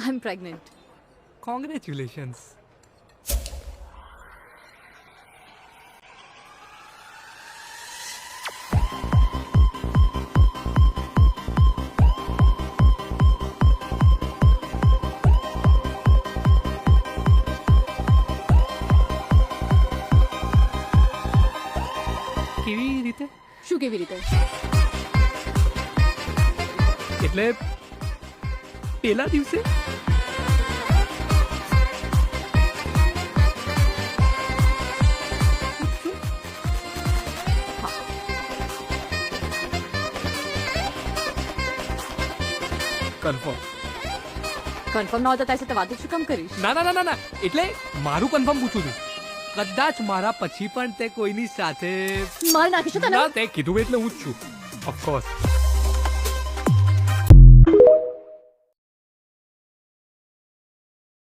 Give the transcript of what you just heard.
આઈ એમ pregnant. Congratulations. કેવી રીતે? શું કેવી રીતે? એટલે પેલા દિવસે કન્ફર્મ. કન્ફર્મ ન હોતા તારી સાથે વાતો શું કામ કરીશ? ના ના ના ના ના એટલે મારું કન્ફર્મ પૂછું છું. કદાચ મારા પછી પણ તે કોઈની સાથે માર નાખીશું તને. ના તે કીધું એટલે હું જ છું ઓફકોર્સ.